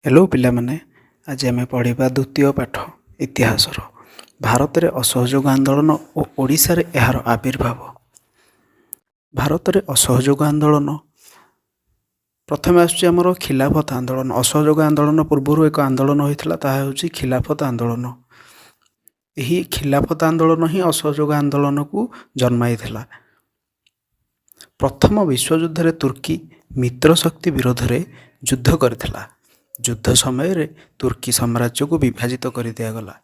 Hello पिलामाने आज आम पढ़ा द्वितीय पाठ इतिहासर भारत में असहयोग आंदोलन और ओडिशा रे एहार आविर्भाव। भारत में असहयोग आंदोलन प्रथम आमर खिलाफत आंदोलन। असहयोग आंदोलन पूर्व एक आंदोलन होता ताहा खिलाफत आंदोलन। यही खिलाफत आंदोलन ही असहयोग आंदोलन को जन्माई थिला। प्रथम विश्वयुद्ध रे तुर्की मित्र शक्ति विरोध में युद्ध करथिला। युद्ध समय तुर्की साम्राज्य को विभाजित कर दिगला।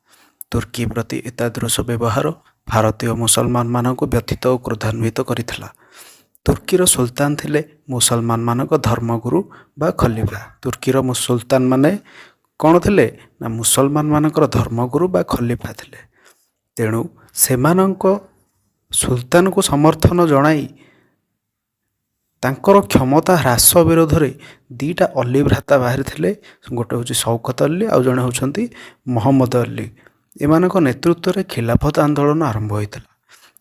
तुर्की प्रति एतादृश व्यवहार भारतीय मुसलमान मान को व्यथित और क्रोधान्वित करथिला। तुर्कीर सुल्तान थिले मुसलमान मानक धर्मगुरु बा खलीफा। तुर्कीर सुल्तान माने कौन थिले ना मुसलमान मानकर धर्मगुरु बा खलीफा थिले। तेणु सेमानक सुल्तान को समर्थन जणाई तांकर क्षमता ह्रास विरोध में दीटा अली भ्राता बाहरी थे। गोटे हूँ शौकत अली आउ जड़े होती मोहम्मद अली। एमानक नेतृत्व में खिलाफत आंदोलन आरंभ होता।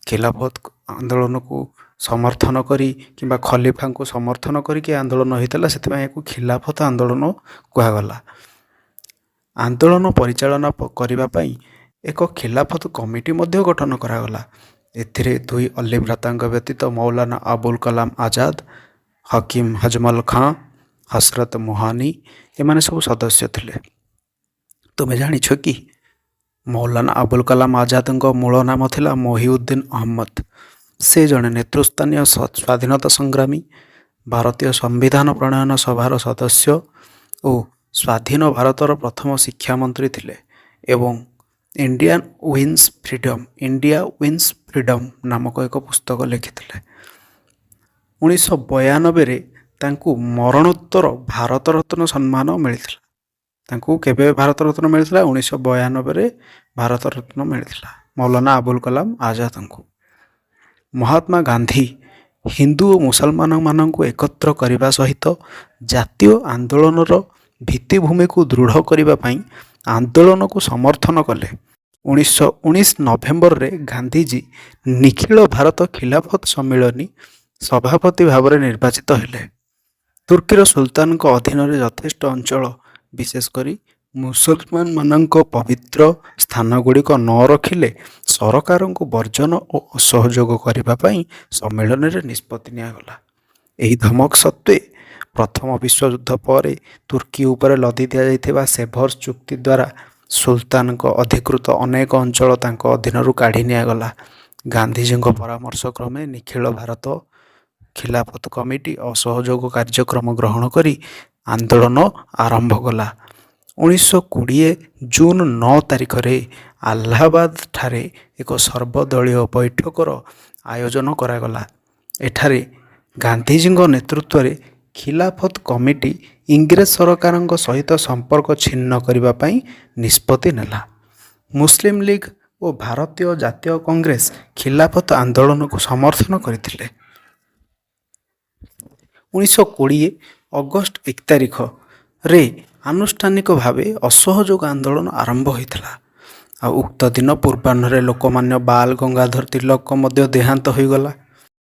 खिलाफत आंदोलन को समर्थन करी किंबा खलीफा को समर्थन करके आंदोलन होता से खिलाफत आंदोलन कहगला। आंदोलन परिचालना करने एक खिलाफत कमिटी गठन करागला। एथिरे दुई अली भ्राता व्यतीत मौलाना अबुल कलाम आजाद, हकीम हजमल खां, हसरत मोहानी एमाने सब सदस्य थिले। तुम्हें जानिछ कि मौलाना अबुल कलाम आजाद मूल नाम थिला मोहिउद्दीन अहमद। से जड़े नेतृस्थानीय स्वाधीनता संग्रामी, भारतीय संविधान प्रणयन सभार सदस्य और स्वाधीन भारतर प्रथम शिक्षा मंत्री थिले एवं इंडिया विन्स फ्रीडम नामक एक पुस्तक लिखिथिले। 1992 तांकु मरणोत्तर भारत रत्न सम्मान मिलता। तांकु केबे भारत रत्न मिलता? 1992 भारत रत्न मिलता मौलाना अबुल कलाम आजाद को। महात्मा गांधी हिंदू और मुसलमान मानक एकत्र करने सहित जातीय आंदोलन भित्तिभूमि को दृढ़ करने आंदोलन को समर्थन कले। 1919 नवेम्बर रे गांधीजी निखिल भारत खिलाफत सम्मेलन सभापति भाव में निर्वाचित हेले। तुर्कीर सुल्तान को अधीन में यथेष्ट अंचल विशेषकर मुसलमान मानक पवित्र स्थान गुड़िक न रखिले सरकार को वर्जन और असहयोग करने सम्मेलन में निष्पत्ति निगला। यही धमक सत्वे प्रथम विश्वयुद्ध पर तुर्की उपर लदी दि जाइथिबा सेभर्स चुक्ति द्वारा सुल्तान को अधिकृत अनेक अंचल अधीन काढ़ी निगला। गांधीजी परामर्श क्रमे निखिल भारत खिलाफत कमिटी असहयोग कार्यक्रम ग्रहण करी आंदोलन आरंभ कला। 1920 जून 9 तारिख रे अलाहाबाद ठारे एक सर्वदलीय बैठकर आयोजन करागला। एठारे गांधीजी नेतृत्व में खिलाफत कमिटी इंग्रेज सरकार सहित संपर्क छिन्न करने निष्पत्ति नेला। मुस्लिम लीग और भारतीय जातीय कांग्रेस खिलाफत आंदोलन को समर्थन करथिले। 1920 अगस्त 1 तारिख रे आनुष्ठानिक भावे असहयोग आंदोलन आरंभ होता। आ उक्त दिन पूर्वाह्न लोकमान्य बाल गंगाधर तिलक देहांत होगला।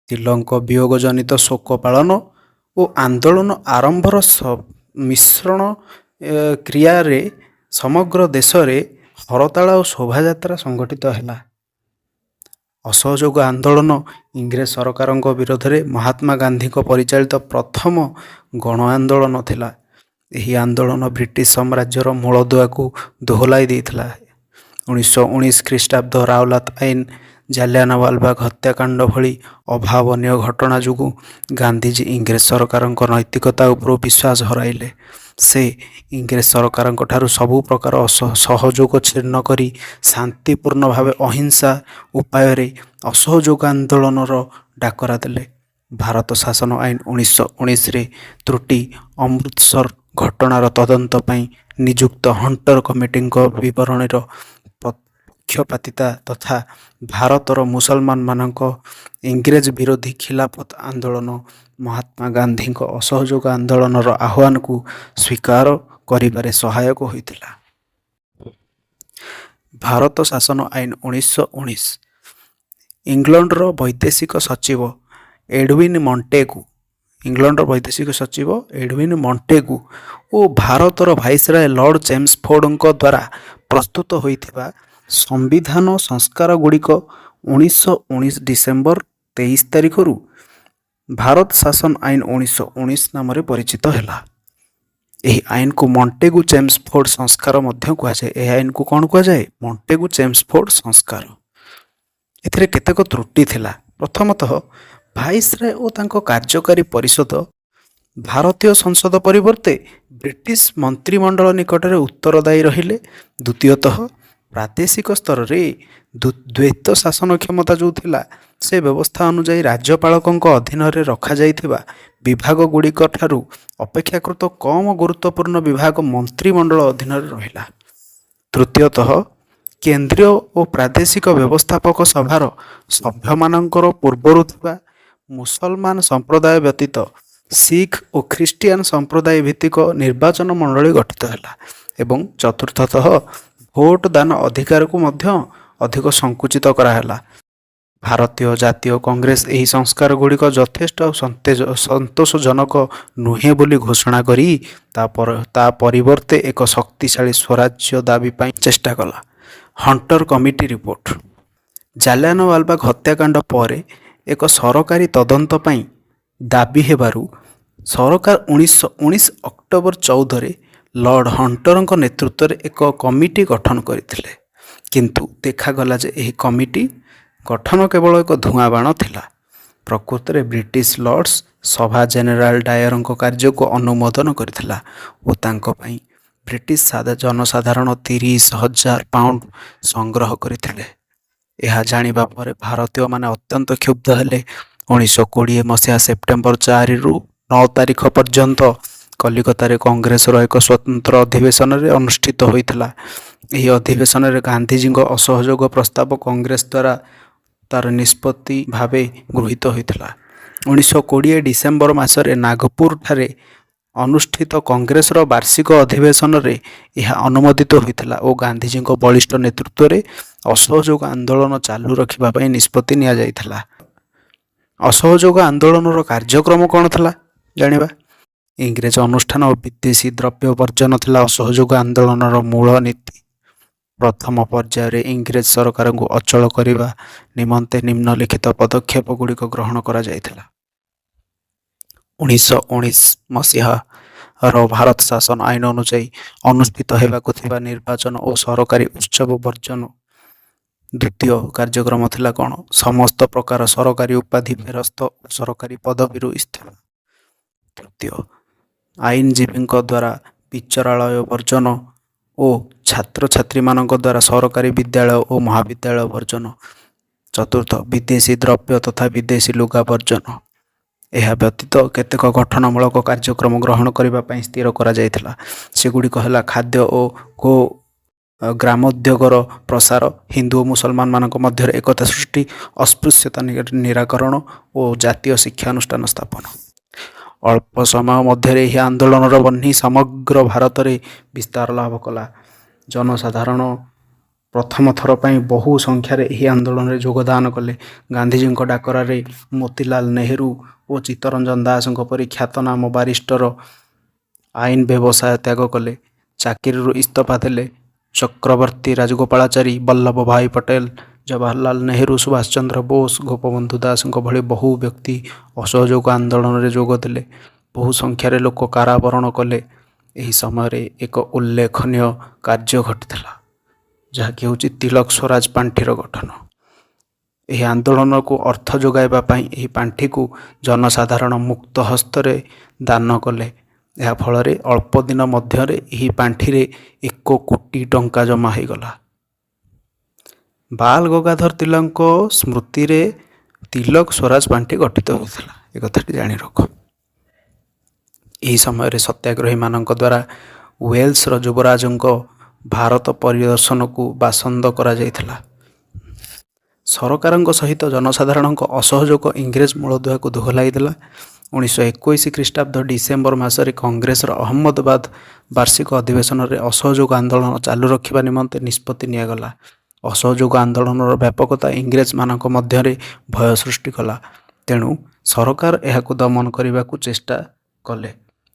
तिलक वियोग जनित शोक पालन और आंदोलन आरंभर मिश्रण क्रिया रे समग्र देश रे हरताल और शोभायात्रा संगठित है। असहयोग आंदोलन इंग्रेज सरकार विरोध में महात्मा गांधी परिचालित प्रथम गण आंदोलन थिला। यही आंदोलन ब्रिटिश साम्राज्यर मूलदुआ को दोहलाई देइथिला। 1919 ख्रीष्टाब्द रावलात आईन, जालियानवालाबाग हत्याकांड भली अभावनीय घटना जोगु गांधीजी इंग्रेज सरकार नैतिकता उपर विश्वास हराइले। से इंग्रेज सरकार ठारू सबु प्रकार सहयोग छिन्न करी शांतिपूर्ण भाव अहिंसा उपाय असहयोग आंदोलन डाकरा देले। भारत शासन आईन 1919 रे त्रुटि अमृतसर घटनार तदंत पई नियुक्त हंटर कमिटी विवरण पक्षपातिता तथा भारतर मुसलमान मानक इंग्रेज विरोधी खिलाफत आंदोलन महात्मा गांधी असहयोग आंदोलन आह्वान को स्वीकार करिबारे सहायक होइतिला। भारत शासन आईन 1919 इंग्लैंडर वैदेशिक सचिव एडविन मॉन्टेगू ଇଂଲଣ୍ଡର ବୈଦେଶିକ ସଚିବ ଏଡୱିନ୍ ମଣ୍ଟେଗୁ ଓ ଭାରତର ଭାଇସରୟ ଲର୍ଡ଼ ଚେମ୍ସଫୋର୍ଡ଼ଙ୍କ ଦ୍ୱାରା ପ୍ରସ୍ତୁତ ହୋଇଥିବା ସମ୍ବିଧାନ ସଂସ୍କାରଗୁଡ଼ିକ 1919 ଡିସେମ୍ବର 23 ତାରିଖରୁ ଭାରତ ଶାସନ ଆଇନ 1919 ନାମରେ ପରିଚିତ ହେଲା। ଏହି ଆଇନକୁ ମଣ୍ଟେଗୁ ଚେମ୍ସଫୋର୍ଡ଼ ସଂସ୍କାର ମଧ୍ୟ କୁହାଯାଏ। ଏହି ଆଇନକୁ କ'ଣ କୁହାଯାଏ? ମଣ୍ଟେଗୁ ଚେମ୍ସଫୋର୍ଡ଼ ସଂସ୍କାର। ଏଥିରେ କେତେକ ତ୍ରୁଟି ଥିଲା। ପ୍ରଥମତଃ, ଭାଇସରୟ ଓ ତାଙ୍କ କାର୍ଯ୍ୟକାରୀ ପରିଷଦ ଭାରତୀୟ ସଂସଦ ପରିବର୍ତ୍ତେ ବ୍ରିଟିଶ ମନ୍ତ୍ରିମଣ୍ଡଳ ନିକଟରେ ଉତ୍ତରଦାୟୀ ରହିଲେ। ଦ୍ୱିତୀୟତଃ, ପ୍ରାଦେଶିକ ସ୍ତରରେ ଦ୍ୱୈତ ଶାସନ କ୍ଷମତା ଯେଉଁ ଥିଲା, ସେ ବ୍ୟବସ୍ଥା ଅନୁଯାୟୀ ରାଜ୍ୟପାଳକଙ୍କ ଅଧୀନରେ ରଖାଯାଇଥିବା ବିଭାଗଗୁଡ଼ିକ ଠାରୁ ଅପେକ୍ଷାକୃତ କମ୍ ଗୁରୁତ୍ୱପୂର୍ଣ୍ଣ ବିଭାଗ ମନ୍ତ୍ରିମଣ୍ଡଳ ଅଧୀନରେ ରହିଲା। ତୃତୀୟତଃ, କେନ୍ଦ୍ରୀୟ ଓ ପ୍ରାଦେଶିକ ବ୍ୟବସ୍ଥାପକ ସଭାର ସଭ୍ୟମାନଙ୍କର ପୂର୍ବରୁ ଥିବା ମୁସଲମାନ ସମ୍ପ୍ରଦାୟ ବ୍ୟତୀତ ଶିଖ ଓ ଖ୍ରୀଷ୍ଟିଆନ ସମ୍ପ୍ରଦାୟ ଭିତ୍ତିକ ନିର୍ବାଚନ ମଣ୍ଡଳୀ ଗଠିତ ହେଲା। ଏବଂ ଚତୁର୍ଥତଃ, ଭୋଟ ଦାନ ଅଧିକାରକୁ ମଧ୍ୟ ଅଧିକ ସଂକୁଚିତ କରାହେଲା। ଭାରତୀୟ ଜାତୀୟ କଂଗ୍ରେସ ଏହି ସଂସ୍କାରଗୁଡ଼ିକ ଯଥେଷ୍ଟ ସନ୍ତୋଷଜନକ ନୁହେଁ ବୋଲି ଘୋଷଣା କରି ତା ପରିବର୍ତ୍ତେ ଏକ ଶକ୍ତିଶାଳୀ ସ୍ୱରାଜ୍ୟ ଦାବି ପାଇଁ ଚେଷ୍ଟା କଲା। Hunter committee report. ଜାଲିଆନୱାଲାବାଗ ହତ୍ୟାକାଣ୍ଡ ପରେ ଏକ ସରକାରୀ ତଦନ୍ତ ପାଇଁ ଦାବି ହେବାରୁ ସରକାର 1919 ଅକ୍ଟୋବର 14ରେ ଲର୍ଡ଼ ହଣ୍ଟରଙ୍କ ନେତୃତ୍ୱରେ ଏକ କମିଟି ଗଠନ କରିଥିଲେ। କିନ୍ତୁ ଦେଖାଗଲା ଯେ ଏହି କମିଟି ଗଠନ କେବଳ ଏକ ଧୂଆଁ ବାଣ ଥିଲା। ପ୍ରକୃତରେ ବ୍ରିଟିଶ ଲର୍ଡ଼ସ ସଭା ଜେନେରାଲ ଡାୟରଙ୍କ କାର୍ଯ୍ୟକୁ ଅନୁମୋଦନ କରିଥିଲା ଓ ତାଙ୍କ ପାଇଁ ବ୍ରିଟିଶ ଜନସାଧାରଣ 30,000 ପାଉଣ୍ଡ ସଂଗ୍ରହ କରିଥିଲେ। ଏହା ଜାଣିବା ପରେ ଭାରତୀୟମାନେ ଅତ୍ୟନ୍ତ କ୍ଷୁବ୍ଧ ହେଲେ। 1920 ମସିହା ସେପ୍ଟେମ୍ବର 4ରୁ 9 ତାରିଖ ପର୍ଯ୍ୟନ୍ତ କଲିକତାରେ କଂଗ୍ରେସର ଏକ ସ୍ୱତନ୍ତ୍ର ଅଧିବେଶନରେ ଅନୁଷ୍ଠିତ ହୋଇଥିଲା। ଏହି ଅଧିବେଶନରେ ଗାନ୍ଧିଜୀଙ୍କ ଅସହଯୋଗ ପ୍ରସ୍ତାବ କଂଗ୍ରେସ ଦ୍ୱାରା ତାର ନିଷ୍ପତ୍ତି ଭାବେ ଗୃହୀତ ହୋଇଥିଲା। 1920 ଡିସେମ୍ବର ମାସରେ ନାଗପୁରଠାରେ ଅନୁଷ୍ଠିତ କଂଗ୍ରେସର ବାର୍ଷିକ ଅଧିବେଶନରେ ଏହା ଅନୁମୋଦିତ ହୋଇଥିଲା ଓ ଗାନ୍ଧିଜୀଙ୍କ ବଳିଷ୍ଠ ନେତୃତ୍ୱରେ ଅସହଯୋଗ ଆନ୍ଦୋଳନ ଚାଲୁ ରଖିବା ପାଇଁ ନିଷ୍ପତ୍ତି ନିଆଯାଇଥିଲା। ଅସହଯୋଗ ଆନ୍ଦୋଳନର କାର୍ଯ୍ୟକ୍ରମ କ'ଣ ଥିଲା ଜାଣିବା। ଇଂରେଜ ଅନୁଷ୍ଠାନ ଓ ବିଦେଶୀ ଦ୍ରବ୍ୟ ବର୍ଜନ ଥିଲା ଅସହଯୋଗ ଆନ୍ଦୋଳନର ମୂଳ ନୀତି। ପ୍ରଥମ ପର୍ଯ୍ୟାୟରେ ଇଂରେଜ ସରକାରଙ୍କୁ ଅଚଳ କରିବା ନିମନ୍ତେ ନିମ୍ନଲିଖିତ ପଦକ୍ଷେପ ଗୁଡ଼ିକ ଗ୍ରହଣ କରାଯାଇଥିଲା। 1919 ମସିହାର ଭାରତ ଶାସନ ଆଇନ ଅନୁଯାୟୀ ଅନୁଷ୍ଠିତ ହେବାକୁ ଥିବା ନିର୍ବାଚନ ଓ ସରକାରୀ ଉତ୍ସବ ବର୍ଜନ। ଦ୍ୱିତୀୟ କାର୍ଯ୍ୟକ୍ରମ ଥିଲା କ'ଣ? ସମସ୍ତ ପ୍ରକାର ସରକାରୀ ଉପାଧି ଫେରସ୍ତ ଓ ସରକାରୀ ପଦବୀରୁ ଇସ୍ତଫା। ତୃତୀୟ, ଆଇନଜୀବୀଙ୍କ ଦ୍ୱାରା ବିଚାରାଳୟ ବର୍ଜନ ଓ ଛାତ୍ରଛାତ୍ରୀମାନଙ୍କ ଦ୍ୱାରା ସରକାରୀ ବିଦ୍ୟାଳୟ ଓ ମହାବିଦ୍ୟାଳୟ ବର୍ଜନ। ଚତୁର୍ଥ, ବିଦେଶୀ ଦ୍ରବ୍ୟ ତଥା ବିଦେଶୀ ଲୁଗା ବର୍ଜନ। ଏହା ବ୍ୟତୀତ କେତେକ ଗଠନମୂଳକ କାର୍ଯ୍ୟକ୍ରମ ଗ୍ରହଣ କରିବା ପାଇଁ ସ୍ଥିର କରାଯାଇଥିଲା। ସେଗୁଡ଼ିକ ହେଲା ଖାଦ୍ୟ ଓ ଗ୍ରାମୋଦ୍ୟୋଗର ପ୍ରସାର, ହିନ୍ଦୁ ଓ ମୁସଲମାନମାନଙ୍କ ମଧ୍ୟରେ ଏକତା ସୃଷ୍ଟି, ଅସ୍ପୃଶ୍ୟତା ନିରାକରଣ ଓ ଜାତୀୟ ଶିକ୍ଷାନୁଷ୍ଠାନ ସ୍ଥାପନ। ଅଳ୍ପ ସମୟ ମଧ୍ୟରେ ଏହି ଆନ୍ଦୋଳନର ବହ୍ନି ସମଗ୍ର ଭାରତରେ ବିସ୍ତାର ଲାଭ କଲା। ଜନସାଧାରଣ ପ୍ରଥମ ଥର ପାଇଁ ବହୁ ସଂଖ୍ୟାରେ ଏହି ଆନ୍ଦୋଳନରେ ଯୋଗଦାନ କଲେ। ଗାନ୍ଧିଜୀଙ୍କ ଡାକରାରେ ମୋତିଲାଲ ନେହେରୁ ଓ ଚିତ୍ତରଞ୍ଜନ ଦାସଙ୍କ ପରି ଖ୍ୟାତନାମ ବାରିଷ୍ଟର ଆଇନ ବ୍ୟବସାୟ ତ୍ୟାଗ କଲେ, ଚାକିରିରୁ ଇସ୍ତଫା ଦେଲେ। ଚକ୍ରବର୍ତ୍ତୀ ରାଜଗୋପାଳାଚାରୀ, ବଲ୍ଲଭ ଭାଇ ପଟେଲ, ଜବାହରଲାଲ ନେହେରୁ, ସୁଭାଷ ଚନ୍ଦ୍ର ବୋଷ, ଗୋପବନ୍ଧୁ ଦାସଙ୍କ ଭଳି ବହୁ ବ୍ୟକ୍ତି ଅସହଯୋଗ ଆନ୍ଦୋଳନରେ ଯୋଗ ଦେଲେ। ବହୁ ସଂଖ୍ୟାରେ ଲୋକ କାରାବରଣ କଲେ। ଏହି ସମୟରେ ଏକ ଉଲ୍ଲେଖନୀୟ କାର୍ଯ୍ୟ ଘଟିଥିଲା, ଯାହାକି ହେଉଛି ତିଲକ ସ୍ୱରାଜ ପାଣ୍ଠିର ଗଠନ। ଏହି ଆନ୍ଦୋଳନକୁ ଅର୍ଥ ଯୋଗାଇବା ପାଇଁ ଏହି ପାଣ୍ଠିକୁ ଜନସାଧାରଣ ମୁକ୍ତ ହସ୍ତରେ ଦାନ କଲେ। ଏହା ଫଳରେ ଅଳ୍ପ ଦିନ ମଧ୍ୟରେ ଏହି ପାଣ୍ଠିରେ 1 କୋଟି ଟଙ୍କା ଜମା ହୋଇଗଲା। ବାଲ ଗଙ୍ଗାଧର ତିଲକଙ୍କ ସ୍ମୃତିରେ ତିଲକ ସ୍ୱରାଜ ପାଣ୍ଠି ଗଠିତ ହୋଇଥିଲା। ଏ କଥାଟି ଜାଣି ରଖ। ଏହି ସମୟରେ ସତ୍ୟାଗ୍ରହୀମାନଙ୍କ ଦ୍ୱାରା ୱେଲ୍ସର ଯୁବରାଜଙ୍କ ଭାରତ ପରିଦର୍ଶନକୁ ବାସନ୍ଦ କରାଯାଇଥିଲା। ସରକାରଙ୍କ ସହିତ ଜନସାଧାରଣଙ୍କ ଅସହଯୋଗ ଇଂରେଜ ମୂଳଦୁଆକୁ ଦୋହଲାଇ ଦେଲା। 1921 ଖ୍ରୀଷ୍ଟାବ୍ଦ ଡିସେମ୍ବର ମାସରେ କଂଗ୍ରେସର ଅହମ୍ମଦାବାଦ ବାର୍ଷିକ ଅଧିବେଶନରେ ଅସହଯୋଗ ଆନ୍ଦୋଳନ ଚାଲୁ ରଖିବା ନିମନ୍ତେ ନିଷ୍ପତ୍ତି ନିଆଗଲା। ଅସହଯୋଗ ଆନ୍ଦୋଳନର ବ୍ୟାପକତା ଇଂରେଜମାନଙ୍କ ମଧ୍ୟରେ ଭୟ ସୃଷ୍ଟି କଲା। ତେଣୁ ସରକାର ଏହାକୁ ଦମନ କରିବାକୁ ଚେଷ୍ଟା କଲେ।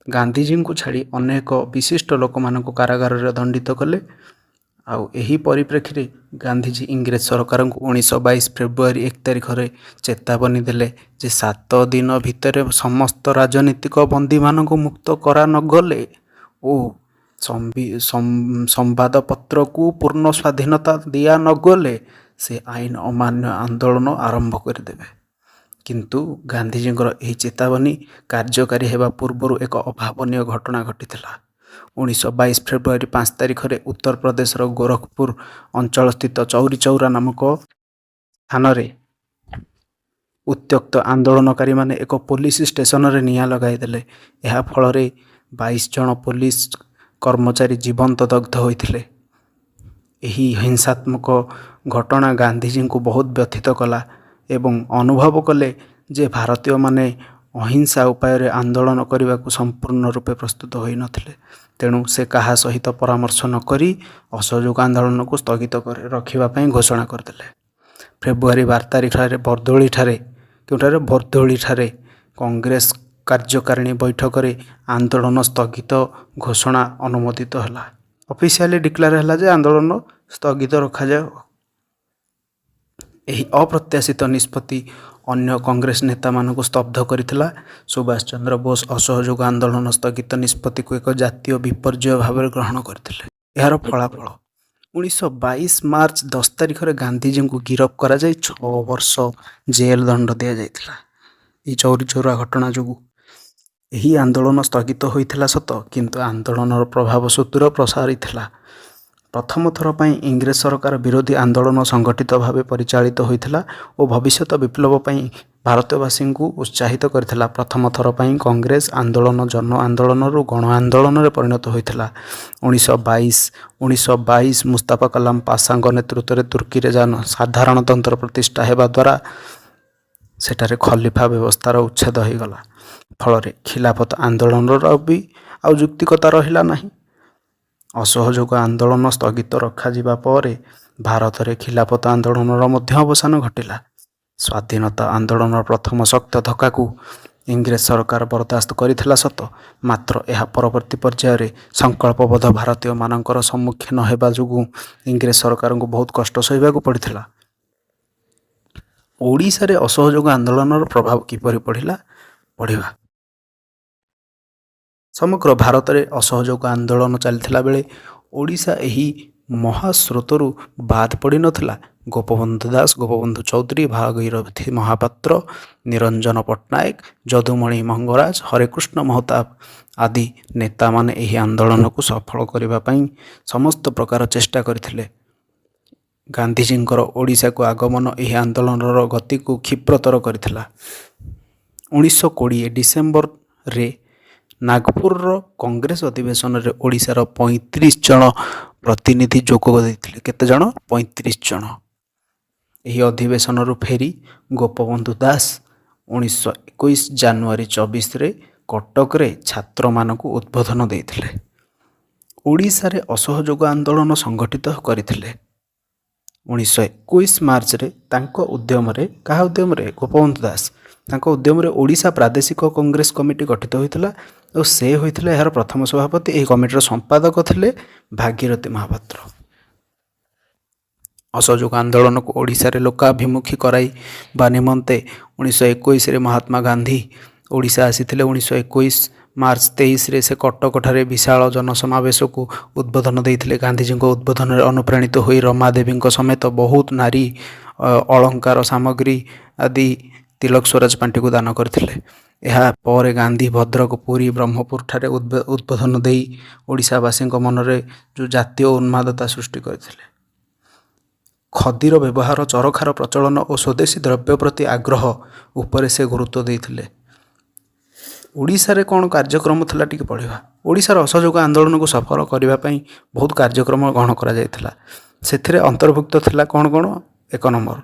ଗାନ୍ଧିଜୀଙ୍କୁ ଛାଡ଼ି ଅନେକ ବିଶିଷ୍ଟ ଲୋକମାନଙ୍କୁ କାରାଗାରରେ ଦଣ୍ଡିତ କଲେ। ଆଉ ଏହି ପରିପ୍ରେକ୍ଷୀରେ ଗାନ୍ଧିଜୀ ଇଂରେଜ ସରକାରଙ୍କୁ 1922 ଫେବୃଆରୀ 1 ତାରିଖରେ ଚେତାବନୀ ଦେଲେ ଯେ 7 ଦିନ ଭିତରେ ସମସ୍ତ ରାଜନୀତିକ ବନ୍ଦୀମାନଙ୍କୁ ମୁକ୍ତ କରା ନଗଲେ ଓ ସମ୍ବାଦପତ୍ରକୁ ପୂର୍ଣ୍ଣ ସ୍ୱାଧୀନତା ଦିଆ ନଗଲେ ସେ ଆଇନ ଅମାନ୍ୟ ଆନ୍ଦୋଳନ ଆରମ୍ଭ କରିଦେବେ। କିନ୍ତୁ ଗାନ୍ଧିଜୀଙ୍କର ଏହି ଚେତାବନୀ କାର୍ଯ୍ୟକାରୀ ହେବା ପୂର୍ବରୁ ଏକ ଅଭାବନୀୟ ଘଟଣା ଘଟିଥିଲା। 1922 ଫେବୃଆରୀ 5 ତାରିଖରେ ଉତ୍ତରପ୍ରଦେଶର ଗୋରଖପୁର ଅଞ୍ଚଳସ୍ଥିତ ଚୌରୀ ଚୌରା ନାମକ ସ୍ଥାନରେ ଉତ୍ତ୍ୟକ୍ତ ଆନ୍ଦୋଳନକାରୀମାନେ ଏକ ପୋଲିସ ଷ୍ଟେସନରେ ନିଆଁ ଲଗାଇଦେଲେ। ଏହା ଫଳରେ 22 ଜଣ ପୋଲିସ କର୍ମଚାରୀ ଜୀବନ୍ତ ଦଗ୍ଧ ହୋଇଥିଲେ। ଏହି ହିଂସାତ୍ମକ ଘଟଣା ଗାନ୍ଧିଜୀଙ୍କୁ ବହୁତ ବ୍ୟଥିତ କଲା ଏବଂ ଅନୁଭବ କଲେ ଯେ ଭାରତୀୟମାନେ ଅହିଂସା ଉପାୟରେ ଆନ୍ଦୋଳନ କରିବାକୁ ସମ୍ପୂର୍ଣ୍ଣ ରୂପେ ପ୍ରସ୍ତୁତ ହୋଇନଥିଲେ। ତେଣୁ ସେ କାହା ସହିତ ପରାମର୍ଶ ନକରି ଅସହଯୋଗ ଆନ୍ଦୋଳନକୁ ସ୍ଥଗିତ ରଖିବା ପାଇଁ ଘୋଷଣା କରିଦେଲେ। ଫେବୃଆରୀ 12 ତାରିଖରେ ବର୍ଦୋଳିଠାରେ କଂଗ୍ରେସ କାର୍ଯ୍ୟକାରିଣୀ ବୈଠକରେ ଆନ୍ଦୋଳନ ସ୍ଥଗିତ ଘୋଷଣା ଅନୁମୋଦିତ ହେଲା। ଅଫିସିଆଲି ଡିକ୍ଲେୟାର ହେଲା ଯେ ଆନ୍ଦୋଳନ ସ୍ଥଗିତ ରଖାଯାଉ। ଏହି ଅପ୍ରତ୍ୟାଶିତ ନିଷ୍ପତ୍ତି ଅନ୍ୟ କଂଗ୍ରେସ ନେତାମାନଙ୍କୁ ସ୍ତବ୍ଧ କରିଥିଲା। ସୁଭାଷ ଚନ୍ଦ୍ର ବୋଷ ଅସହଯୋଗ ଆନ୍ଦୋଳନ ସ୍ଥଗିତ ନିଷ୍ପତ୍ତିକୁ ଏକ ଜାତୀୟ ବିପର୍ଯ୍ୟୟ ଭାବରେ ଗ୍ରହଣ କରିଥିଲେ। ଏହାର ଫଳାଫଳ 1922 ମାର୍ଚ୍ଚ 10 ତାରିଖରେ ଗାନ୍ଧିଜୀଙ୍କୁ ଗିରଫ କରାଯାଇ 6 ବର୍ଷ ଜେଲ ଦଣ୍ଡ ଦିଆଯାଇଥିଲା। ଏହି ଚୌରୀ ଚୌରା ଘଟଣା ଯୋଗୁଁ ଏହି ଆନ୍ଦୋଳନ ସ୍ଥଗିତ ହୋଇଥିଲା ସତ, କିନ୍ତୁ ଆନ୍ଦୋଳନର ପ୍ରଭାବ ସୁଦୂର ପ୍ରସାରିଥିଲା। ପ୍ରଥମ ଥର ପାଇଁ ଇଂରେଜ ସରକାର ବିରୋଧୀ ଆନ୍ଦୋଳନ ସଂଗଠିତ ଭାବେ ପରିଚାଳିତ ହୋଇଥିଲା ଓ ଭବିଷ୍ୟତ ବିପ୍ଳବ ପାଇଁ ଭାରତବାସୀଙ୍କୁ ଉତ୍ସାହିତ କରିଥିଲା। ପ୍ରଥମ ଥର ପାଇଁ କଂଗ୍ରେସ ଆନ୍ଦୋଳନ ଜନ ଆନ୍ଦୋଳନରୁ ଗଣ ଆନ୍ଦୋଳନରେ ପରିଣତ ହୋଇଥିଲା। 1922 ମୁସ୍ତାଫା କଲାମ ପାଶାଙ୍କ ନେତୃତ୍ୱରେ ତୁର୍କୀରେ ସାଧାରଣତନ୍ତ୍ର ପ୍ରତିଷ୍ଠା ହେବା ଦ୍ୱାରା ସେଠାରେ ଖଲିଫା ବ୍ୟବସ୍ଥାର ଉଚ୍ଛେଦ ହୋଇଗଲା। ଫଳରେ ଖିଲାଫତ ଆନ୍ଦୋଳନର ଆଉ ଯୌକ୍ତିକତା ରହିଲା ନାହିଁ। ଅସହଯୋଗ ଆନ୍ଦୋଳନ ସ୍ଥଗିତ ରଖାଯିବା ପରେ ଭାରତରେ ଖିଲାଫତ ଆନ୍ଦୋଳନର ମଧ୍ୟ ଅବସାନ ଘଟିଲା। ସ୍ୱାଧୀନତା ଆନ୍ଦୋଳନର ପ୍ରଥମ ଶକ୍ତ ଧକ୍କାକୁ ଇଂରେଜ ସରକାର ବରଦାସ୍ତ କରିଥିଲା ସତ, ମାତ୍ର ଏହା ପରବର୍ତ୍ତୀ ପର୍ଯ୍ୟାୟରେ ସଂକଳ୍ପବଦ୍ଧ ଭାରତୀୟମାନଙ୍କର ସମ୍ମୁଖୀନ ହେବା ଯୋଗୁଁ ଇଂରେଜ ସରକାରଙ୍କୁ ବହୁତ କଷ୍ଟ ସହିବାକୁ ପଡ଼ିଥିଲା। ଓଡ଼ିଶାରେ ଅସହଯୋଗ ଆନ୍ଦୋଳନର ପ୍ରଭାବ କିପରି ପଡ଼ିବା? ସମଗ୍ର ଭାରତରେ ଅସହଯୋଗ ଆନ୍ଦୋଳନ ଚାଲିଥିଲା ବେଳେ ଓଡ଼ିଶା ଏହି ମହାସ୍ରୋତରୁ ବାଦ ପଡ଼ିନଥିଲା। ଗୋପବନ୍ଧୁ ଦାସ, ଗୋପବନ୍ଧୁ ଚୌଧୁରୀ, ଭାଗୀରଥୀ ମହାପାତ୍ର, ନିରଞ୍ଜନ ପଟ୍ଟନାୟକ, ଯଦୁମଣି ମଙ୍ଗରାଜ, ହରେକୃଷ୍ଣ ମହତାବ ଆଦି ନେତାମାନେ ଏହି ଆନ୍ଦୋଳନକୁ ସଫଳ କରିବା ପାଇଁ ସମସ୍ତ ପ୍ରକାର ଚେଷ୍ଟା କରିଥିଲେ। ଗାନ୍ଧିଜୀଙ୍କର ଓଡ଼ିଶାକୁ ଆଗମନ ଏହି ଆନ୍ଦୋଳନର ଗତିକୁ କ୍ଷିପ୍ରତର କରିଥିଲା। 1920 ଡିସେମ୍ବରରେ ନାଗପୁରର କଂଗ୍ରେସ ଅଧିବେଶନରେ ଓଡ଼ିଶାର 35 ଜଣ ପ୍ରତିନିଧି ଯୋଗ ଦେଇଥିଲେ। କେତେ ଜଣ? 35 ଜଣ। ଏହି ଅଧିବେଶନରୁ ଫେରି ଗୋପବନ୍ଧୁ ଦାସ 1921 ଜାନୁଆରୀ 24ରେ କଟକରେ ଛାତ୍ରମାନଙ୍କୁ ଉଦ୍ବୋଧନ ଦେଇଥିଲେ। ଓଡ଼ିଶାରେ ଅସହଯୋଗ ଆନ୍ଦୋଳନ ସଂଗଠିତ କରିଥିଲେ। 1921 ମାର୍ଚ୍ଚରେ ତାଙ୍କ ଉଦ୍ୟମରେ, କାହା ଉଦ୍ୟମରେ? ଗୋପବନ୍ଧୁ ଦାସ। ତାଙ୍କ ଉଦ୍ୟମରେ ଓଡ଼ିଶା ପ୍ରାଦେଶିକ କଂଗ୍ରେସ କମିଟି ଗଠିତ ହୋଇଥିଲା ଓ ସେ ହୋଇଥିଲେ ଏହାର ପ୍ରଥମ ସଭାପତି। ଏହି କମିଟିର ସମ୍ପାଦକ ଥିଲେ ଭାଗୀରଥୀ ମହାପାତ୍ର। ଅସହଯୋଗ ଆନ୍ଦୋଳନକୁ ଓଡ଼ିଶାରେ ଲୋକାଭିମୁଖୀ କରାଇବା ନିମନ୍ତେ 1921ରେ ମହାତ୍ମା ଗାନ୍ଧୀ ଓଡ଼ିଶା ଆସିଥିଲେ। 1921 ମାର୍ଚ୍ଚ 23ରେ ସେ କଟକଠାରେ ବିଶାଳ ଜନସମାବେଶକୁ ଉଦ୍ବୋଧନ ଦେଇଥିଲେ। ଗାନ୍ଧିଜୀଙ୍କ ଉଦ୍ବୋଧନରେ ଅନୁପ୍ରାଣିତ ହୋଇ ରମାଦେବୀଙ୍କ ସମେତ ବହୁତ ନାରୀ ଅଳଙ୍କାର ସାମଗ୍ରୀ ଆଦି ତିଲକ ସ୍ୱରାଜ ପାଣ୍ଠିକୁ ଦାନ କରିଥିଲେ। ଏହା ପରେ ଗାନ୍ଧୀ ଭଦ୍ରକ, ପୁରୀ, ବ୍ରହ୍ମପୁରଠାରେ ଉଦ୍ବୋଧନ ଦେଇ ଓଡ଼ିଶାବାସୀଙ୍କ ମନରେ ଯେଉଁ ଜାତୀୟ ଉନ୍ମାଦତା ସୃଷ୍ଟି କରିଥିଲେ। ଖଦୀର ବ୍ୟବହାର, ଚରଖାର ପ୍ରଚଳନ ଓ ସ୍ୱଦେଶୀ ଦ୍ରବ୍ୟ ପ୍ରତି ଆଗ୍ରହ ଉପରେ ସେ ଗୁରୁତ୍ୱ ଦେଇଥିଲେ। ଓଡ଼ିଶାରେ କ'ଣ କାର୍ଯ୍ୟକ୍ରମ ଥିଲା ଟିକେ ପଢ଼ିବା। ଓଡ଼ିଶାର ଅସହଯୋଗ ଆନ୍ଦୋଳନକୁ ସଫଳ କରିବା ପାଇଁ ବହୁତ କାର୍ଯ୍ୟକ୍ରମ ଗ୍ରହଣ କରାଯାଇଥିଲା। ସେଥିରେ ଅନ୍ତର୍ଭୁକ୍ତ ଥିଲା କ'ଣ? 1 ନମ୍ବର,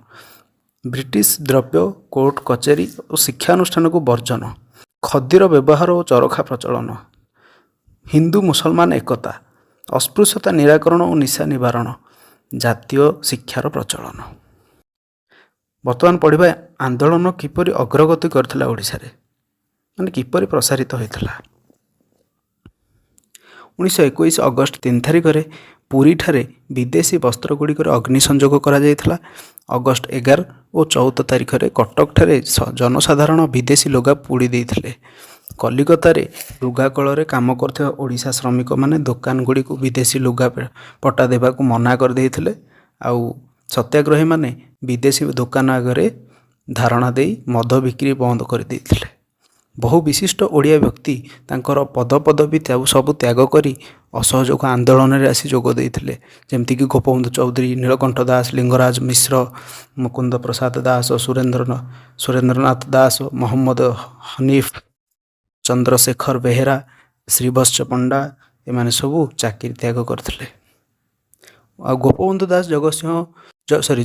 ବ୍ରିଟିଶ ଦ୍ରବ୍ୟ, କୋର୍ଟ କଚେରୀ ଓ ଶିକ୍ଷାନୁଷ୍ଠାନକୁ ବର୍ଜନ, ଖଦୀର ବ୍ୟବହାର ଓ ଚରଖା ପ୍ରଚଳନ, ହିନ୍ଦୁ ମୁସଲମାନ ଏକତା, ଅସ୍ପୃଶ୍ୟତା ନିରାକରଣ ଓ ନିଶା ନିବାରଣ, ଜାତୀୟ ଶିକ୍ଷାର ପ୍ରଚଳନ। ବର୍ତ୍ତମାନ ପଢ଼ିବା ଆନ୍ଦୋଳନ କିପରି ଅଗ୍ରଗତି କରିଥିଲା ଓଡ଼ିଶାରେ, ମାନେ କିପରି ପ୍ରସାରିତ ହୋଇଥିଲା। 1921 ଅଗଷ୍ଟ 3 ତାରିଖରେ ପୁରୀଠାରେ ବିଦେଶୀ ବସ୍ତ୍ରଗୁଡ଼ିକରେ ଅଗ୍ନି ସଂଯୋଗ କରାଯାଇଥିଲା। ଅଗଷ୍ଟ 11 ଓ 14 ତାରିଖରେ କଟକଠାରେ ଜନସାଧାରଣ ବିଦେଶୀ ଲୁଗା ପୋଡ଼ି ଦେଇଥିଲେ। କଲିକତାରେ ଲୁଗା କଳରେ କାମ କରୁଥିବା ଓଡ଼ିଶା ଶ୍ରମିକମାନେ ଦୋକାନଗୁଡ଼ିକୁ ବିଦେଶୀ ଲୁଗା ପଟା ଦେବାକୁ ମନା କରିଦେଇଥିଲେ। ଆଉ ସତ୍ୟାଗ୍ରହୀମାନେ ବିଦେଶୀ ଦୋକାନ ଆଗରେ ଧାରଣା ଦେଇ ମଦ ବିକ୍ରି ବନ୍ଦ କରିଦେଇଥିଲେ। ବହୁ ବିଶିଷ୍ଟ ଓଡ଼ିଆ ବ୍ୟକ୍ତି ତାଙ୍କର ପଦପଦବୀ ସବୁ ତ୍ୟାଗ କରି ଅସହଯୋଗ ଆନ୍ଦୋଳନରେ ଆସି ଯୋଗ ଦେଇଥିଲେ। ଯେମିତିକି ଗୋପବନ୍ଧୁ ଚୌଧୁରୀ, ନୀଳକଣ୍ଠ ଦାସ, ଲିଙ୍ଗରାଜ ମିଶ୍ର, ମୁକୁନ୍ଦ ପ୍ରସାଦ ଦାସ, ସୁରେନ୍ଦ୍ରନାଥ ଦାସ, ମହମ୍ମଦ ହନିଫ, ଚନ୍ଦ୍ରଶେଖର ବେହେରା, ଶ୍ରୀବତ୍ସ ପଣ୍ଡା ଏମାନେ ସବୁ ଚାକିରି ତ୍ୟାଗ କରିଥିଲେ। ଆଉ ଗୋପବନ୍ଧୁ ଦାସ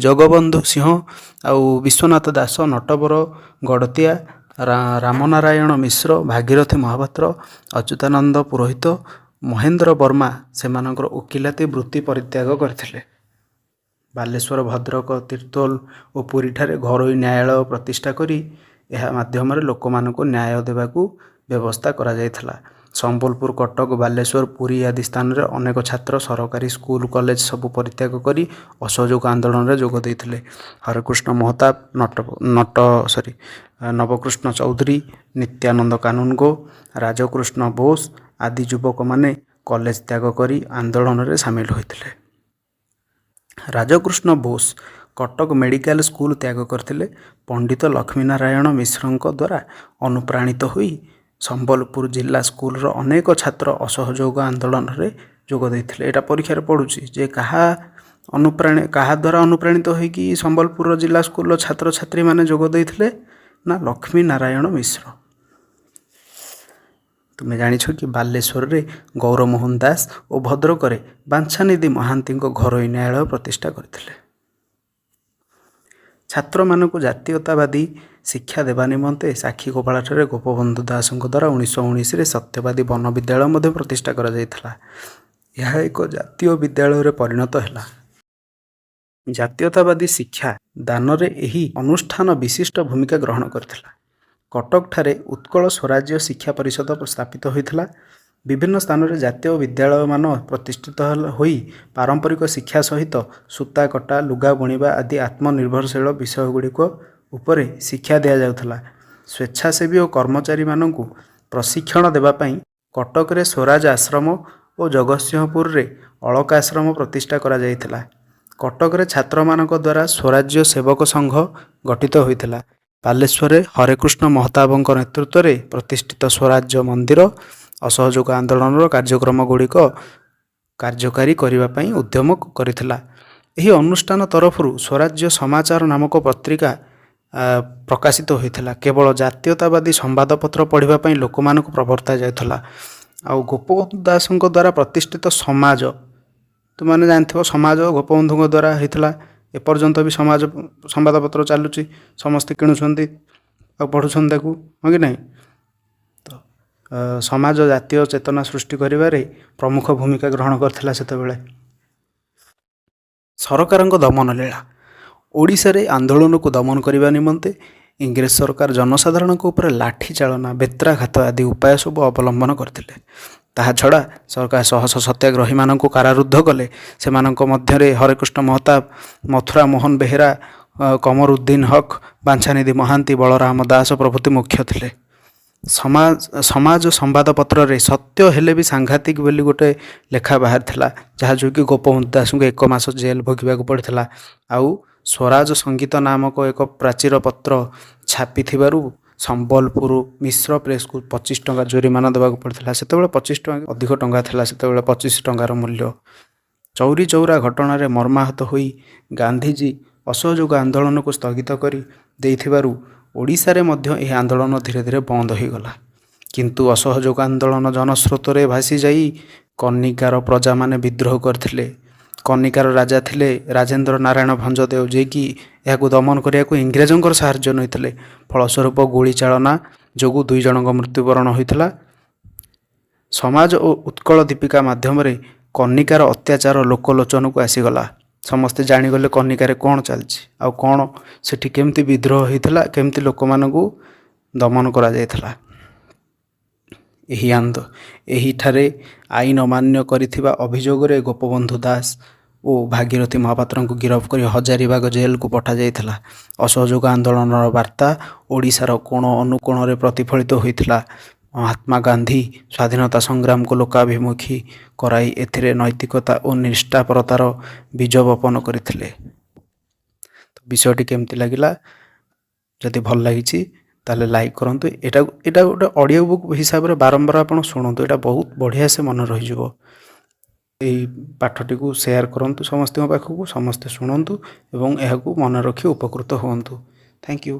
ଜଗବନ୍ଧୁ ସିଂହ ଆଉ ବିଶ୍ୱନାଥ ଦାସ, ନଟବର ଗଡ଼ତିଆ, ରାମନାରାୟଣ ମିଶ୍ର, ଭାଗୀରଥୀ ମହାପାତ୍ର, ଅଚ୍ୟୁତାନନ୍ଦ ପୁରୋହିତ, ମହେନ୍ଦ୍ର ବର୍ମା ସେମାନଙ୍କର ଓକିଲାତି ବୃତ୍ତି ପରିତ୍ୟାଗ କରିଥିଲେ। ବାଲେଶ୍ୱର, ଭଦ୍ରକ, ତିର୍ତ୍ତୋଲ ଓ ପୁରୀଠାରେ ଘରୋଇ ନ୍ୟାୟାଳୟ ପ୍ରତିଷ୍ଠା କରି ଏହା ମାଧ୍ୟମରେ ଲୋକମାନଙ୍କୁ ନ୍ୟାୟ ଦେବାକୁ ବ୍ୟବସ୍ଥା କରାଯାଇଥିଲା। ସମ୍ବଲପୁର, କଟକ, ବାଲେଶ୍ୱର, ପୁରୀ ଆଦି ସ୍ଥାନରେ ଅନେକ ଛାତ୍ର ସରକାରୀ ସ୍କୁଲ କଲେଜ ସବୁ ପରିତ୍ୟାଗ କରି ଅସହଯୋଗ ଆନ୍ଦୋଳନରେ ଯୋଗ ଦେଇଥିଲେ। ହରେକୃଷ୍ଣ ମହତାବ, ନବକୃଷ୍ଣ ଚୌଧୁରୀ, ନିତ୍ୟାନନ୍ଦ କାନୁନଗୋ, ରାଜକୃଷ୍ଣ ବୋଷ ଆଦି ଯୁବକମାନେ କଲେଜ ତ୍ୟାଗ କରି ଆନ୍ଦୋଳନରେ ସାମିଲ ହୋଇଥିଲେ। ରାଜକୃଷ୍ଣ ବୋଷ କଟକ ମେଡ଼ିକାଲ ସ୍କୁଲ ତ୍ୟାଗ କରିଥିଲେ। ପଣ୍ଡିତ ଲକ୍ଷ୍ମୀନାରାୟଣ ମିଶ୍ରଙ୍କ ଦ୍ୱାରା ଅନୁପ୍ରାଣିତ ହୋଇ ସମ୍ବଲପୁର ଜିଲ୍ଲା ସ୍କୁଲର ଅନେକ ଛାତ୍ର ଅସହଯୋଗ ଆନ୍ଦୋଳନରେ ଯୋଗ ଦେଇଥିଲେ। ଏଇଟା ପରୀକ୍ଷାରେ ପଡ଼ୁଛି ଯେ କାହା ଦ୍ୱାରା ଅନୁପ୍ରାଣିତ ହୋଇକି ସମ୍ବଲପୁର ଜିଲ୍ଲା ସ୍କୁଲର ଛାତ୍ରଛାତ୍ରୀମାନେ ଯୋଗ ଦେଇଥିଲେ ନା ଲକ୍ଷ୍ମୀନାରାୟଣ ମିଶ୍ର। ତୁମେ ଜାଣିଛ କି ବାଲେଶ୍ୱରରେ ଗୌରମୋହନ ଦାସ ଓ ଭଦ୍ରକରେ ବାଞ୍ଛାନିଧି ମହାନ୍ତିଙ୍କ ଘରୋଇ ନ୍ୟାୟାଳୟ ପ୍ରତିଷ୍ଠା କରିଥିଲେ। ଛାତ୍ରମାନଙ୍କୁ ଜାତୀୟତାବାଦୀ ଶିକ୍ଷା ଦେବା ନିମନ୍ତେ ସାକ୍ଷୀଗୋପାଳଠାରେ ଗୋପବନ୍ଧୁ ଦାସଙ୍କ ଦ୍ୱାରା 1919ରେ ସତ୍ୟବାଦୀ ବନ ବିଦ୍ୟାଳୟ ମଧ୍ୟ ପ୍ରତିଷ୍ଠା କରାଯାଇଥିଲା। ଏହା ଏକ ଜାତୀୟ ବିଦ୍ୟାଳୟରେ ପରିଣତ ହେଲା। ଜାତୀୟତାବାଦୀ ଶିକ୍ଷା ଦାନରେ ଏହି ଅନୁଷ୍ଠାନ ବିଶିଷ୍ଟ ଭୂମିକା ଗ୍ରହଣ କରିଥିଲା। କଟକଠାରେ ଉତ୍କଳ ସ୍ୱରାଜ୍ୟ ଶିକ୍ଷା ପରିଷଦ ସ୍ଥାପିତ ହୋଇଥିଲା। ବିଭିନ୍ନ ସ୍ଥାନରେ ଜାତୀୟ ବିଦ୍ୟାଳୟମାନ ପ୍ରତିଷ୍ଠିତ ହୋଇ ପାରମ୍ପରିକ ଶିକ୍ଷା ସହିତ ସୂତା କଟା, ଲୁଗା ବୁଣିବା ଆଦି ଆତ୍ମନିର୍ଭରଶୀଳ ବିଷୟଗୁଡ଼ିକ ଉପରେ ଶିକ୍ଷା ଦିଆଯାଉଥିଲା। ସ୍ୱେଚ୍ଛାସେବୀ ଓ କର୍ମଚାରୀମାନଙ୍କୁ ପ୍ରଶିକ୍ଷଣ ଦେବା ପାଇଁ କଟକରେ ସ୍ୱରାଜ ଆଶ୍ରମ ଓ ଜଗତସିଂହପୁରରେ ଅଳକା ଆଶ୍ରମ ପ୍ରତିଷ୍ଠା କରାଯାଇଥିଲା। କଟକରେ ଛାତ୍ରମାନଙ୍କ ଦ୍ୱାରା ସ୍ୱରାଜ୍ୟ ସେବକ ସଂଘ ଗଠିତ ହୋଇଥିଲା। ବାଲେଶ୍ୱରରେ ହରେକୃଷ୍ଣ ମହତାବଙ୍କ ନେତୃତ୍ୱରେ ପ୍ରତିଷ୍ଠିତ ସ୍ୱରାଜ୍ୟ ମନ୍ଦିର ଅସହଯୋଗ ଆନ୍ଦୋଳନର କାର୍ଯ୍ୟକ୍ରମଗୁଡ଼ିକ କାର୍ଯ୍ୟକାରୀ କରିବା ପାଇଁ ଉଦ୍ୟମ କରିଥିଲା। ଏହି ଅନୁଷ୍ଠାନ ତରଫରୁ ସ୍ୱରାଜ୍ୟ ସମାଚାର ନାମକ ପତ୍ରିକା ପ୍ରକାଶିତ ହୋଇଥିଲା। କେବଳ ଜାତୀୟତାବାଦୀ ସମ୍ବାଦପତ୍ର ପଢ଼ିବା ପାଇଁ ଲୋକମାନଙ୍କୁ ପ୍ରବର୍ତ୍ତା ଯାଉଥିଲା। ଆଉ ଗୋପବନ୍ଧୁ ଦାସଙ୍କ ଦ୍ୱାରା ପ୍ରତିଷ୍ଠିତ ସମାଜ, ତୁମମାନେ ଜାଣିଥିବ ସମାଜ ଗୋପବନ୍ଧୁଙ୍କ ଦ୍ୱାରା ହେଇଥିଲା। ଏପର୍ଯ୍ୟନ୍ତ ବି ସମାଜ ସମ୍ବାଦପତ୍ର ଚାଲୁଛି, ସମସ୍ତେ କିଣୁଛନ୍ତି ଆଉ ପଢ଼ୁଛନ୍ତି ତାକୁ, ହଁ କି ନାହିଁ? ତ ସମାଜ ଜାତୀୟ ଚେତନା ସୃଷ୍ଟି କରିବାରେ ପ୍ରମୁଖ ଭୂମିକା ଗ୍ରହଣ କରିଥିଲା ସେତେବେଳେ। ସରକାରଙ୍କ ଦମନ ଲୀଳା। ଓଡ଼ିଶାରେ ଆନ୍ଦୋଳନକୁ ଦମନ କରିବା ନିମନ୍ତେ ଇଂରେଜ ସରକାର ଜନସାଧାରଣଙ୍କ ଉପରେ ଲାଠି ଚାଳନା, ବେତ୍ରାଘାତ ଆଦି ଉପାୟ ସବୁ ଅବଲମ୍ବନ କରିଥିଲେ। ତାହା ଛଡ଼ା ସରକାର ଶହ ଶହ ସତ୍ୟାଗ୍ରହୀମାନଙ୍କୁ କାରାରୁଦ୍ଧ କଲେ। ସେମାନଙ୍କ ମଧ୍ୟରେ ହରେକୃଷ୍ଣ ମହତାବ, ମଥୁରା ମୋହନ ବେହେରା, କମର ଉଦ୍ଦିନ ହକ୍, ବାଞ୍ଛାନିଧି ମହାନ୍ତି, ବଳରାମ ଦାସ ପ୍ରଭୃତି ମୁଖ୍ୟ ଥିଲେ। ସମାଜ ସମ୍ବାଦପତ୍ରରେ ସତ୍ୟ ହେଲେ ବି ସାଂଘାତିକ ବୋଲି ଗୋଟେ ଲେଖା ବାହାରିଥିଲା, ଯାହା ଯୋଗୁଁ ଗୋପବନ୍ଧୁ ଦାସଙ୍କୁ 1 ମାସ ଜେଲ୍ ଭୋଗିବାକୁ ପଡ଼ିଥିଲା। ଆଉ ସ୍ୱରାଜ ସଙ୍ଗୀତ ନାମକ ଏକ ପ୍ରାଚୀର ପତ୍ର ଛାପିଥିବାରୁ ସମ୍ବଲପୁର ମିଶ୍ର ପ୍ରେସକୁ 25 ଟଙ୍କା ଜୋରିମାନା ଦେବାକୁ ପଡ଼ିଥିଲା। ସେତେବେଳେ 25 ଟଙ୍କା ଅଧିକ ଟଙ୍କା ଥିଲା, ସେତେବେଳେ 25 ଟଙ୍କାର ମୂଲ୍ୟ। ଚୌରି ଚୌରା ଘଟଣାରେ ମର୍ମାହତ ହୋଇ ଗାନ୍ଧିଜୀ ଅସହଯୋଗ ଆନ୍ଦୋଳନକୁ ସ୍ଥଗିତ କରି ଦେଇଥିବାରୁ ଓଡ଼ିଶାରେ ମଧ୍ୟ ଏହି ଆନ୍ଦୋଳନ ଧୀରେ ଧୀରେ ବନ୍ଦ ହୋଇଗଲା। କିନ୍ତୁ ଅସହଯୋଗ ଆନ୍ଦୋଳନ ଜନସ୍ରୋତରେ ଭାସି ଯାଇ କନିକାର ପ୍ରଜାମାନେ ବିଦ୍ରୋହ କରିଥିଲେ। କନିକାର ରାଜା ଥିଲେ ରାଜେନ୍ଦ୍ର ନାରାୟଣ ଭଞ୍ଜଦେଓ, ଯିଏକି ଏହାକୁ ଦମନ କରିବାକୁ ଇଂରେଜଙ୍କର ସାହାଯ୍ୟ ନେଇଥିଲେ। ଫଳସ୍ୱରୂପ ଗୁଳି ଚାଳନା ଯୋଗୁଁ 2 ଜଣଙ୍କ ମୃତ୍ୟୁବରଣ ହୋଇଥିଲା। ସମାଜ ଓ ଉତ୍କଳ ଦୀପିକା ମାଧ୍ୟମରେ କନିକାର ଅତ୍ୟାଚାର ଲୋକଲୋଚନକୁ ଆସିଗଲା। ସମସ୍ତେ ଜାଣିଗଲେ କନିକାରେ କ'ଣ ଚାଲିଛି ଆଉ କ'ଣ ସେଠି କେମିତି ବିଦ୍ରୋହ ହୋଇଥିଲା, କେମିତି ଲୋକମାନଙ୍କୁ ଦମନ କରାଯାଇଥିଲା। ଏହିଠାରେ ଆଇନ ଅମାନ୍ୟ କରିଥିବା ଅଭିଯୋଗରେ ଗୋପବନ୍ଧୁ ଦାସ ଓ ଭାଗୀରଥୀ ମହାପାତ୍ରଙ୍କୁ ଗିରଫ କରି ହଜାରିବାଗ ଜେଲକୁ ପଠାଯାଇଥିଲା। ଅସହଯୋଗ ଆନ୍ଦୋଳନର ବାର୍ତ୍ତା ଓଡ଼ିଶାର କୋଣ ଅନୁକୋଣରେ ପ୍ରତିଫଳିତ ହୋଇଥିଲା। ମହାତ୍ମା ଗାନ୍ଧୀ ସ୍ୱାଧୀନତା ସଂଗ୍ରାମକୁ ଲୋକାଭିମୁଖୀ କରାଇ ଏଥିରେ ନୈତିକତା ଓ ନିଷ୍ଠାପରତାର ବୀଜ ବପନ କରିଥିଲେ। ତ ବିଷୟଟି କେମିତି ଲାଗିଲା? ଯଦି ଭଲ ଲାଗିଛି ତାହେଲେ ଲାଇକ୍ କରନ୍ତୁ। ଏଇଟା ଗୋଟେ ଅଡ଼ିଓ ବୁକ୍ ହିସାବରେ ବାରମ୍ବାର ଆପଣ ଶୁଣନ୍ତୁ, ଏଇଟା ବହୁତ ବଢ଼ିଆ ସେ ମନେ ରହିଯିବ। ଏହି ପାଠଟିକୁ ସେୟାର କରନ୍ତୁ ସମସ୍ତଙ୍କ ପାଖକୁ, ସମସ୍ତେ ଶୁଣନ୍ତୁ ଏବଂ ଏହାକୁ ମନେ ରଖି ଉପକୃତ ହୁଅନ୍ତୁ। Thank you.